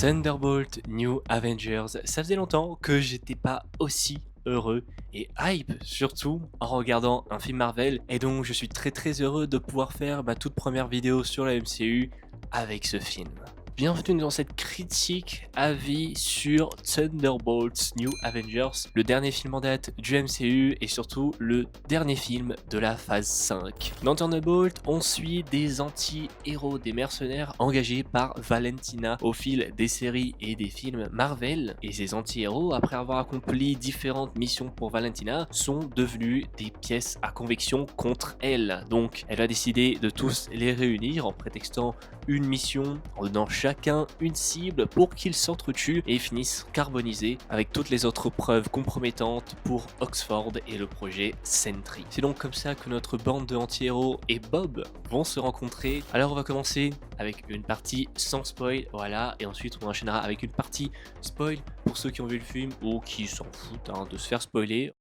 Thunderbolt New Avengers, ça faisait longtemps que j'étais pas aussi heureux et hype, surtout en regardant un film Marvel, et donc je suis très heureux de pouvoir faire ma toute première vidéo sur la MCU avec ce film. Bienvenue dans cette critique avis sur Thunderbolts New Avengers, le dernier film en date du MCU et surtout le dernier film de la phase 5. Dans Thunderbolt, on suit des anti-héros, des mercenaires engagés par Valentina au fil des séries et des films Marvel. Et ces anti-héros, après avoir accompli différentes missions pour Valentina, sont devenus des pièces à conviction contre elle. Donc elle a décidé de tous les réunir en prétextant une mission, en donnant chacun une cible pour qu'ils s'entretuent et finissent carbonisés avec toutes les autres preuves compromettantes pour Oxford et le projet Sentry. C'est donc comme ça que notre bande de anti-héros et Bob vont se rencontrer. Alors on va commencer avec une partie sans spoil, voilà, et ensuite on enchaînera avec une partie spoil pour ceux qui ont vu le film ou qui s'en foutent de se faire spoiler.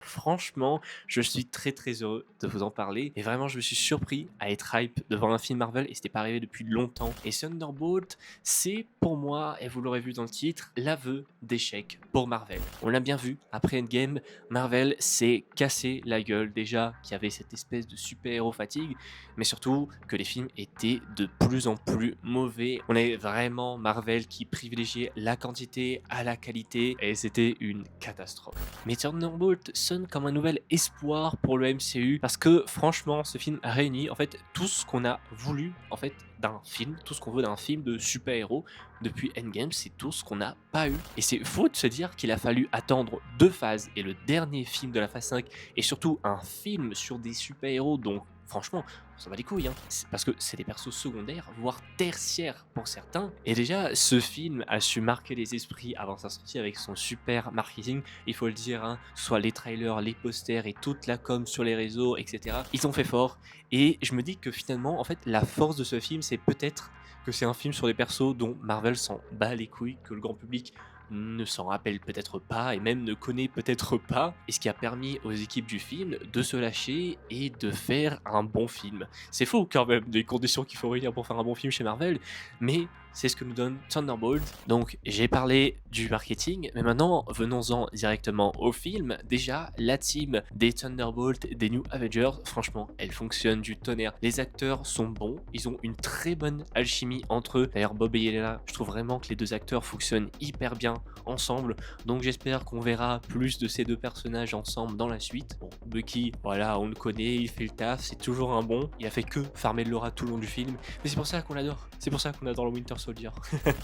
Franchement, je suis très heureux de vous en parler et vraiment je me suis surpris à être hype devant un film Marvel et c'était pas arrivé depuis longtemps. Et Thunderbolt, c'est pour moi, et vous l'aurez vu dans le titre, l'aveu d'échec pour Marvel. On l'a bien vu, après Endgame, Marvel s'est cassé la gueule déjà qu'il y avait cette espèce de super-héros fatigue, mais surtout que les films étaient de plus en plus mauvais. On est vraiment Marvel qui privilégiait la quantité à la qualité et c'était une catastrophe. Mais Thunderbolt sonne comme un nouvel espoir pour le MCU parce que franchement ce film réunit en fait tout ce qu'on a voulu en fait d'un film, tout ce qu'on veut d'un film de super-héros depuis Endgame, c'est tout ce qu'on n'a pas eu. Et c'est faux de se dire qu'il a fallu attendre 2 phases et le dernier film de la phase 5 et surtout un film sur des super-héros, donc franchement on s'en bat les couilles, c'est parce que c'est des persos secondaires, voire tertiaires pour certains. Et déjà, ce film a su marquer les esprits avant sa sortie avec son super marketing, il faut le dire, soit les trailers, les posters et toute la com sur les réseaux, etc. Ils ont fait fort. Et je me dis que finalement, en fait, la force de ce film, c'est peut-être que c'est un film sur des persos dont Marvel s'en bat les couilles, que le grand public ne s'en rappelle peut-être pas et même ne connaît peut-être pas, et ce qui a permis aux équipes du film de se lâcher et de faire un bon film. C'est faux quand même des conditions qu'il faut réunir pour faire un bon film chez Marvel, mais c'est ce que nous donne Thunderbolt. Donc j'ai parlé du marketing, mais maintenant venons-en directement au film. Déjà, la team des Thunderbolt, des New Avengers, franchement, elle fonctionne du tonnerre. Les acteurs sont bons, ils ont une très bonne alchimie entre eux. D'ailleurs, Bob et Yelena, je trouve vraiment que les deux acteurs fonctionnent hyper bien ensemble, donc j'espère qu'on verra plus de ces deux personnages ensemble dans la suite. Bon, Bucky, voilà, on le connaît, il fait le taf, c'est toujours un bon, il a fait que farmer de l'aura tout le long du film, mais c'est pour ça qu'on l'adore, c'est pour ça qu'on adore le Winter Soldier.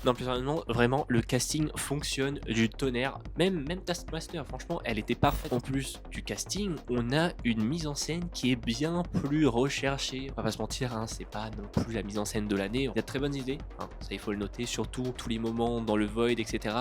Non, plus sérieusement, vraiment, le casting fonctionne du tonnerre, même Taskmaster, franchement, elle était parfaite. En plus du casting, on a une mise en scène qui est bien plus recherchée, on va pas se mentir, c'est pas non plus la mise en scène de l'année, il y a de très bonnes idées, ça il faut le noter, surtout tous les moments dans le Void, etc.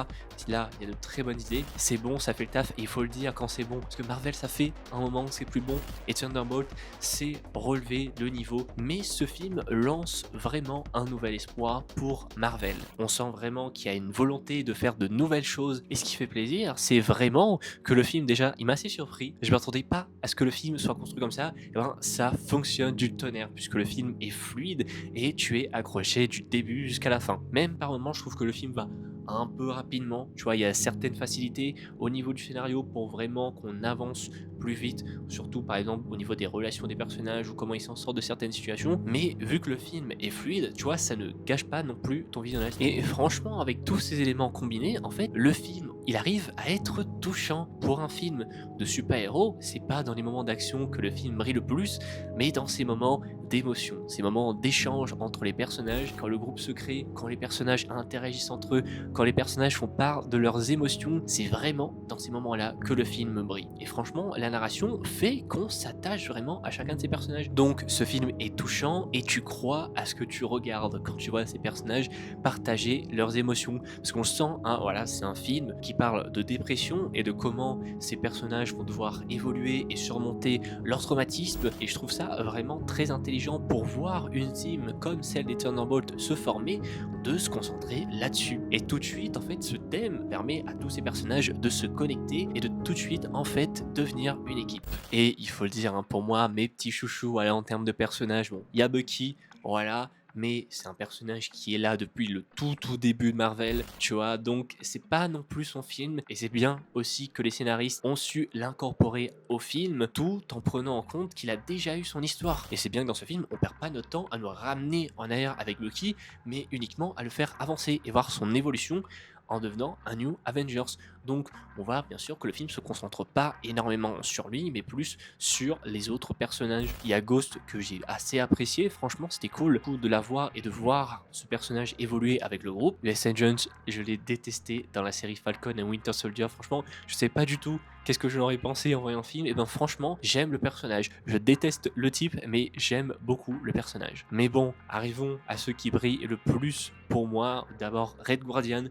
Là, il y a de très bonnes idées, c'est bon, ça fait le taf, et il faut le dire quand c'est bon, parce que Marvel, ça fait un moment que c'est plus bon, et Thunderbolt, c'est relever le niveau, mais ce film lance vraiment un nouvel espoir pour Marvel. On sent vraiment qu'il y a une volonté de faire de nouvelles choses, et ce qui fait plaisir, c'est vraiment que le film, déjà, il m'a assez surpris, je m'attendais pas à ce que le film soit construit comme ça, et ben ça fonctionne du tonnerre, puisque le film est fluide, et tu es accroché du début jusqu'à la fin. Même par moments, je trouve que le film va un peu rapidement, tu vois, il y a certaines facilités au niveau du scénario pour vraiment qu'on avance plus vite, surtout par exemple au niveau des relations des personnages ou comment ils s'en sortent de certaines situations, mais vu que le film est fluide, tu vois, ça ne gâche pas non plus ton visionnage. Et franchement, avec tous ces éléments combinés, en fait, le film, il arrive à être touchant. Pour un film de super-héros, c'est pas dans les moments d'action que le film brille le plus, mais dans ces moments d'émotion, ces moments d'échange entre les personnages, quand le groupe se crée, quand les personnages interagissent entre eux, quand les personnages font part de leurs émotions, c'est vraiment dans ces moments-là que le film brille. Et franchement, la narration fait qu'on s'attache vraiment à chacun de ces personnages. Donc ce film est touchant et tu crois à ce que tu regardes quand tu vois ces personnages partager leurs émotions. Parce qu'on sent, voilà, c'est un film qui parle de dépression et de comment ces personnages vont devoir évoluer et surmonter leur traumatisme. Et je trouve ça vraiment très intelligent pour voir une team comme celle des Thunderbolts se former, de se concentrer là-dessus. Et tout de suite, en fait, ce thème permet à tous ces personnages de se connecter et de tout de suite, en fait, devenir une équipe. Et il faut le dire, hein, pour moi, mes petits chouchous, voilà, en termes de personnages, bon, il y a Bucky, voilà, mais c'est un personnage qui est là depuis le tout début de Marvel, tu vois, donc c'est pas non plus son film, et c'est bien aussi que les scénaristes ont su l'incorporer au film, tout en prenant en compte qu'il a déjà eu son histoire. Et c'est bien que dans ce film, on perd pas notre temps à nous ramener en arrière avec Bucky, mais uniquement à le faire avancer et voir son évolution en devenant un New Avengers. Donc on voit bien sûr que le film se concentre pas énormément sur lui, mais plus sur les autres personnages. Il y a Ghost que j'ai assez apprécié, franchement c'était cool de la voir et de voir ce personnage évoluer avec le groupe. US Agent, je l'ai détesté dans la série Falcon et Winter Soldier, franchement je sais pas du tout qu'est-ce que j'aurais pensé en voyant le film. Et ben franchement j'aime le personnage, je déteste le type mais j'aime beaucoup le personnage. Mais bon, arrivons à ceux qui brillent le plus pour moi. D'abord Red Guardian,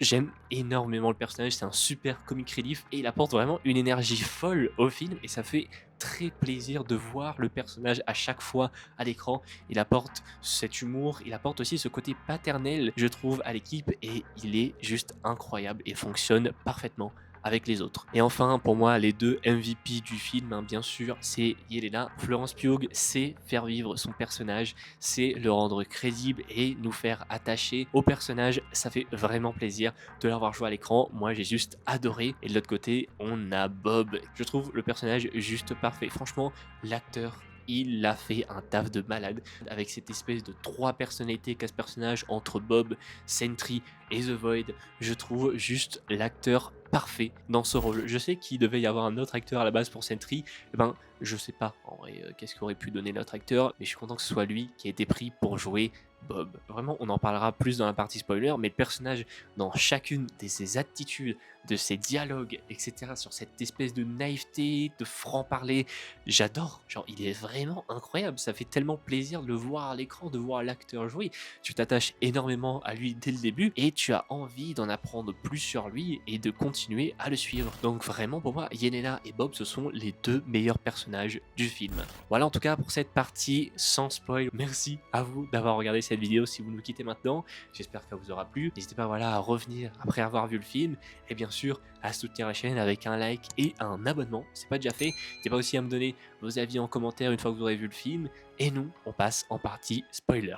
j'aime énormément le personnage, c'est un super comic relief et il apporte vraiment une énergie folle au film et ça fait très plaisir de voir le personnage à chaque fois à l'écran. Il apporte cet humour, il apporte aussi ce côté paternel, je trouve, à l'équipe et il est juste incroyable et fonctionne parfaitement avec les autres. Et enfin, pour moi, les deux MVP du film, hein, bien sûr, c'est Yelena. Florence Pugh sait faire vivre son personnage, c'est le rendre crédible et nous faire attacher au personnage. Ça fait vraiment plaisir de l'avoir joué à l'écran. Moi, j'ai juste adoré. Et de l'autre côté, on a Bob. Je trouve le personnage juste parfait. Franchement, l'acteur, il a fait un taf de malade avec cette espèce de trois personnalités qu'a ce personnage entre Bob, Sentry et The Void. Je trouve juste l'acteur parfait dans ce rôle. Je sais qu'il devait y avoir un autre acteur à la base pour Sentry, et ben je sais pas en vrai qu'est-ce qu'aurait pu donner l'autre acteur, mais je suis content que ce soit lui qui a été pris pour jouer Bob. Vraiment, on en parlera plus dans la partie spoiler, mais le personnage dans chacune de ses attitudes, de ses dialogues, etc., sur cette espèce de naïveté, de franc-parler, j'adore. Genre, il est vraiment incroyable. Ça fait tellement plaisir de le voir à l'écran, de voir l'acteur jouer. Tu t'attaches énormément à lui dès le début et tu as envie d'en apprendre plus sur lui et de continuer à le suivre. Donc vraiment, pour moi, Yelena et Bob, ce sont les deux meilleurs personnages du film. Voilà en tout cas pour cette partie sans spoil. Merci à vous d'avoir regardé cette vidéo si vous nous quittez maintenant. J'espère qu'elle vous aura plu. N'hésitez pas voilà, à revenir après avoir vu le film et bien sûr à soutenir la chaîne avec un like et un abonnement. C'est pas déjà fait. N'hésitez pas aussi à me donner vos avis en commentaire une fois que vous aurez vu le film. Et nous, on passe en partie spoiler.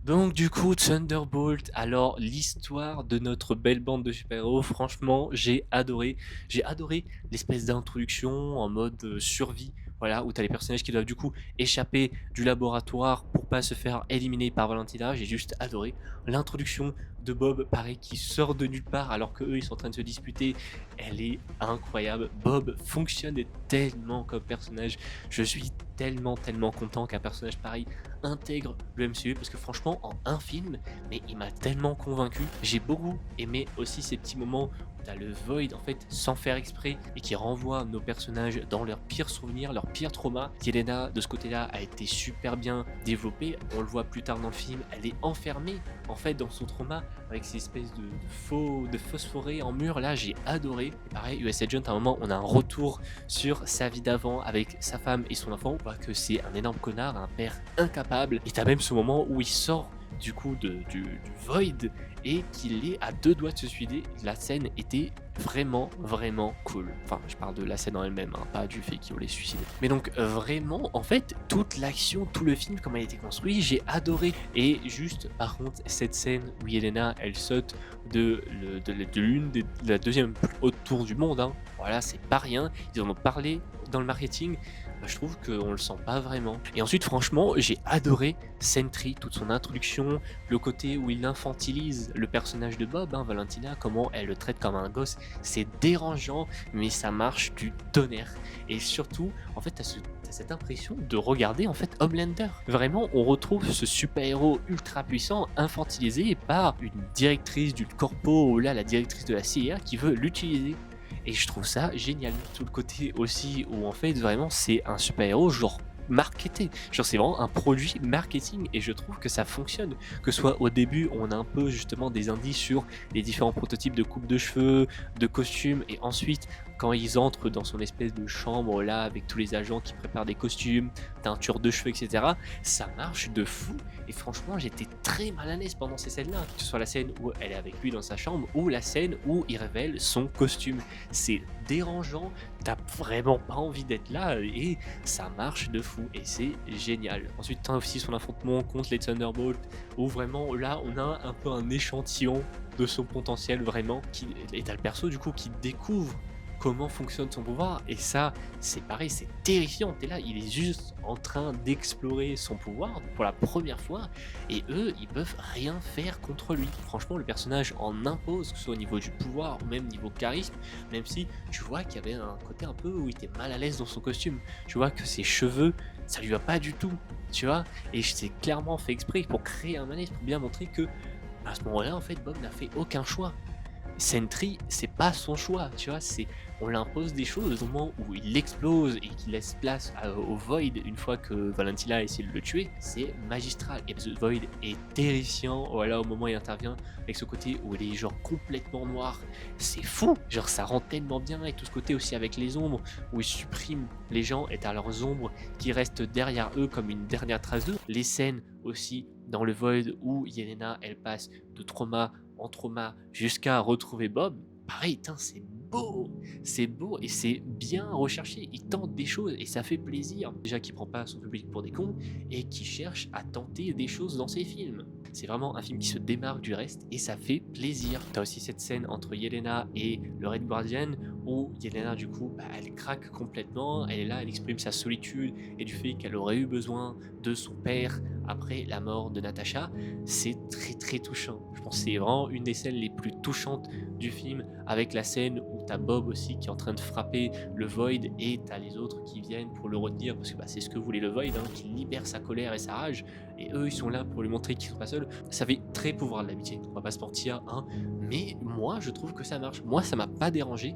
Donc du coup, Thunderbolt, alors l'histoire de notre belle bande de super-héros, franchement, j'ai adoré. J'ai adoré l'espèce d'introduction en mode survie, voilà, où tu as les personnages qui doivent du coup échapper du laboratoire pour pas se faire éliminer par Valentina. J'ai juste adoré l'introduction de Bob, pareil, qui sort de nulle part alors que eux ils sont en train de se disputer. Elle est incroyable. Bob fonctionne tellement comme personnage. Je suis tellement content qu'un personnage pareil intègre le MCU parce que franchement en un film, mais il m'a tellement convaincu. J'ai beaucoup aimé aussi ces petits moments où t'as le Void en fait sans faire exprès et qui renvoie nos personnages dans leurs pires souvenirs, leurs pires traumas. Yelena de ce côté-là a été super bien développée. On le voit plus tard dans le film, elle est enfermée en fait dans son trauma avec ces espèces de phosphorés en mur. Là j'ai adoré. Et pareil, US Agent, à un moment on a un retour sur sa vie d'avant avec sa femme et son enfant. On voit que c'est un énorme connard, un père incapable. Et t'as même ce moment où il sort du coup du Void et qu'il est à deux doigts de se suicider. La scène était vraiment cool. Enfin, je parle de la scène en elle-même, hein, pas du fait qu'il voulait se suicider. Mais donc vraiment, en fait, toute l'action, tout le film, comme elle a été construit, j'ai adoré. Et juste, par contre, cette scène où Yelena, elle saute de la deuxième plus haute tour du monde, hein, voilà, c'est pas rien. Ils en ont parlé dans le marketing. Bah, je trouve qu'on le sent pas vraiment. Et ensuite, franchement, j'ai adoré Sentry, toute son introduction, le côté où il infantilise le personnage de Bob, hein, Valentina, comment elle le traite comme un gosse. C'est dérangeant, mais ça marche du tonnerre. Et surtout, en fait, t'as cette impression de regarder en fait Homelander. Vraiment, on retrouve ce super-héros ultra puissant, infantilisé par une directrice du corpo, ou là, la directrice de la CIA, qui veut l'utiliser. Et je trouve ça génial. Tout le côté aussi où en fait vraiment c'est un super-héros genre marketé. Genre, c'est vraiment un produit marketing et je trouve que ça fonctionne. Que ce soit au début, on a un peu justement des indices sur les différents prototypes de coupe de cheveux, de costumes, et ensuite, quand ils entrent dans son espèce de chambre là avec tous les agents qui préparent des costumes, teinture de cheveux, etc., ça marche de fou. Et franchement, j'étais très mal à l'aise pendant ces scènes-là. Que ce soit la scène où elle est avec lui dans sa chambre ou la scène où il révèle son costume. C'est dérangeant, t'as vraiment pas envie d'être là et ça marche de fou et c'est génial. Ensuite, t'as aussi son affrontement contre les Thunderbolts où vraiment là, on a un peu un échantillon de son potentiel vraiment. Et t'as le perso du coup qui découvre comment fonctionne son pouvoir et ça c'est pareil, c'est terrifiant. T'es là, il est juste en train d'explorer son pouvoir pour la première fois et eux ils peuvent rien faire contre lui. Franchement, le personnage en impose, que ce soit au niveau du pouvoir ou même niveau charisme, même si tu vois qu'il y avait un côté un peu où il était mal à l'aise dans son costume. Tu vois que ses cheveux ça lui va pas du tout, tu vois, et c'est clairement fait exprès pour créer un malaise, pour bien montrer que à ce moment là en fait Bob n'a fait aucun choix. Sentry, c'est pas son choix, tu vois, c'est on l'impose des choses au moment où il explose et qu'il laisse place au Void une fois que Valentina a essayé de le tuer, c'est magistral. Et The Void est terrifiant, voilà, au moment où il intervient, avec ce côté où il est genre complètement noir, c'est fou, genre ça rend tellement bien, et tout ce côté aussi avec les ombres, où il supprime les gens et à leurs ombres qui restent derrière eux comme une dernière trace d'eux. Les scènes aussi dans le Void où Yelena, elle passe de trauma en trauma jusqu'à retrouver Bob, pareil, c'est beau et c'est bien recherché. Il tente des choses et ça fait plaisir. Déjà qu'il prend pas son public pour des cons et qui cherche à tenter des choses dans ses films. C'est vraiment un film qui se démarque du reste et ça fait plaisir. T'as aussi cette scène entre Yelena et le Red Guardian où Yelena du coup elle craque complètement, elle est là, elle exprime sa solitude et du fait qu'elle aurait eu besoin de son père après la mort de Natasha. C'est très très touchant. Je pense que c'est vraiment une des scènes les plus touchantes du film, avec la scène où t'as Bob aussi qui est en train de frapper le Void et t'as les autres qui viennent pour le retenir parce que c'est ce que voulait le Void, hein, qui libère sa colère et sa rage, et eux ils sont là pour lui montrer qu'ils sont pas seuls. Ça fait très pouvoir de l'amitié, on va pas se mentir, hein, mais moi je trouve que ça marche. Moi ça m'a pas dérangé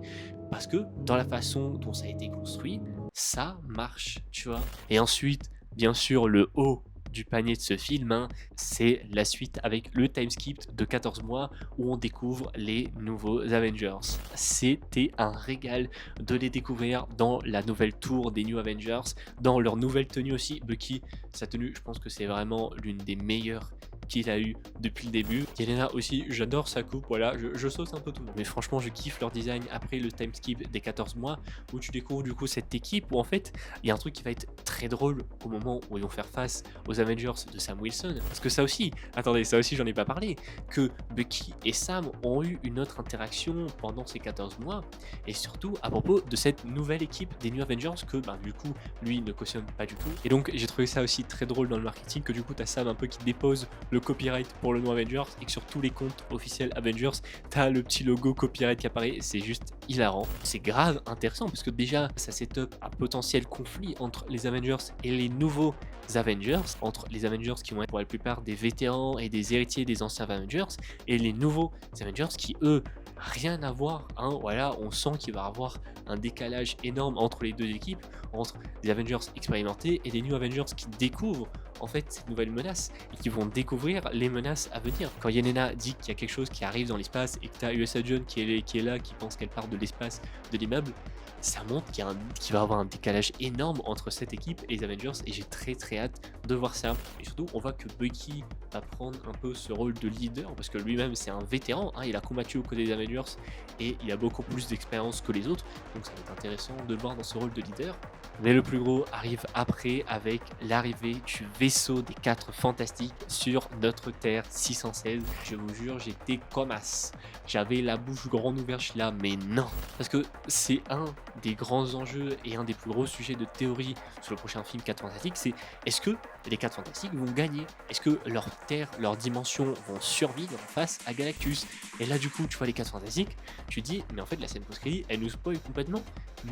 parce que dans la façon dont ça a été construit, ça marche, tu vois. Et ensuite, bien sûr, le haut du panier de ce film, hein, c'est la suite avec le time skip de 14 mois où on découvre les nouveaux Avengers. C'était un régal de les découvrir dans la nouvelle tour des New Avengers, dans leur nouvelle tenue aussi. Bucky, sa tenue, je pense que c'est vraiment l'une des meilleures qu'il a eu depuis le début. Yelena aussi, j'adore sa coupe, voilà, je sauce un peu tout le monde. Mais franchement, je kiffe leur design après le time skip des 14 mois où tu découvres du coup cette équipe où en fait, il y a un truc qui va être très drôle au moment où ils vont faire face aux Avengers de Sam Wilson. Parce que ça aussi, attendez, ça aussi j'en ai pas parlé, que Bucky et Sam ont eu une autre interaction pendant ces 14 mois et surtout à propos de cette nouvelle équipe des New Avengers que du coup, lui ne cautionne pas du tout. Et donc j'ai trouvé ça aussi très drôle dans le marketing que du coup t'as Sam un peu qui dépose le copyright pour le nom Avengers et que sur tous les comptes officiels Avengers, t'as le petit logo copyright qui apparaît. C'est juste hilarant. C'est grave intéressant parce que déjà, ça set up un potentiel conflit entre les Avengers et les nouveaux Avengers, entre les Avengers qui vont être pour la plupart des vétérans et des héritiers des anciens Avengers et les nouveaux Avengers qui eux rien à voir, hein. Voilà, on sent qu'il va y avoir un décalage énorme entre les deux équipes, entre les Avengers expérimentés et les New Avengers qui découvrent en fait cette nouvelle menace et qui vont découvrir les menaces à venir. Quand Yelena dit qu'il y a quelque chose qui arrive dans l'espace et que tu as USA John qui est là, qui pense qu'elle part de l'espace de l'immeuble, ça montre qu'il va y avoir un décalage énorme entre cette équipe et les Avengers et j'ai très très hâte de voir ça. Et surtout, on voit que Bucky va prendre un peu ce rôle de leader parce que lui-même c'est un vétéran, hein, il a combattu aux côtés des Avengers et il a beaucoup plus d'expérience que les autres, donc ça va être intéressant de le voir dans ce rôle de leader. Mais le plus gros arrive après avec l'arrivée du vaisseau des 4 fantastiques sur notre Terre 616. Je vous jure, j'étais comme as. J'avais la bouche grande ouverte, je suis là, mais non. Parce que c'est un des grands enjeux et un des plus gros sujets de théorie sur le prochain film 4 fantastiques, c'est est-ce que les 4 fantastiques vont gagner? Est-ce que leur Terre, leur dimension vont survivre face à Galactus? Et là du coup, tu vois les 4 fantastiques, tu dis, mais en fait la scène post-crédit, elle nous spoil complètement.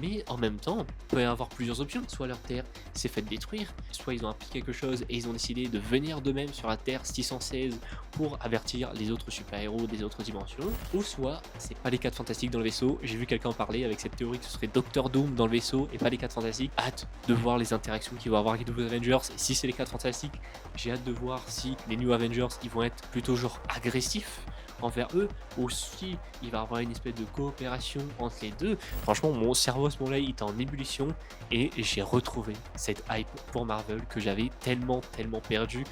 Mais en même temps, il peut y avoir plusieurs plusieurs options. Soit leur terre s'est faite détruire, soit ils ont appris quelque chose et ils ont décidé de venir d'eux-mêmes sur la Terre 616 pour avertir les autres super-héros des autres dimensions. Ou soit c'est pas les 4 fantastiques dans le vaisseau. J'ai vu quelqu'un en parler avec cette théorie que ce serait Doctor Doom dans le vaisseau et pas les 4 fantastiques. Hâte de voir les interactions qu'il va avoir avec les nouveaux Avengers. Et si c'est les 4 fantastiques, j'ai hâte de voir si les New Avengers ils vont être plutôt genre agressifs envers eux, ou si il va y avoir une espèce de coopération entre les deux. Franchement, mon cerveau à ce moment-là, il était en ébullition et j'ai retrouvé cette hype pour Marvel que j'avais tellement perdu.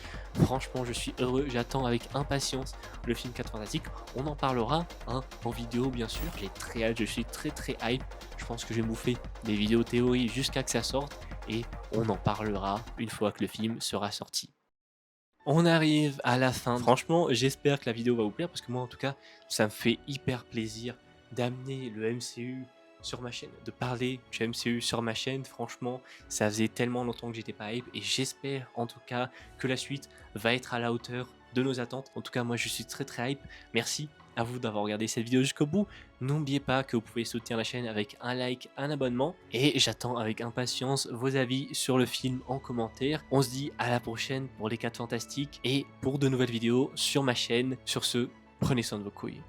Franchement, je suis heureux, j'attends avec impatience le film 4 Fantastiques. On en parlera hein, en vidéo, bien sûr. J'ai très hâte, je suis très hype. Je pense que je vais bouffer des vidéos théories jusqu'à que ça sorte et on en parlera une fois que le film sera sorti. On arrive à la fin. Franchement, j'espère que la vidéo va vous plaire parce que moi, en tout cas, ça me fait hyper plaisir d'amener le MCU sur ma chaîne, de parler du MCU sur ma chaîne. Franchement, ça faisait tellement longtemps que j'étais pas hype et j'espère en tout cas que la suite va être à la hauteur de nos attentes. En tout cas, moi, je suis très hype. Merci à vous d'avoir regardé cette vidéo jusqu'au bout. N'oubliez pas que vous pouvez soutenir la chaîne avec un like, un abonnement. Et j'attends avec impatience vos avis sur le film en commentaire. On se dit à la prochaine pour les 4 fantastiques et pour de nouvelles vidéos sur ma chaîne. Sur ce, prenez soin de vos couilles.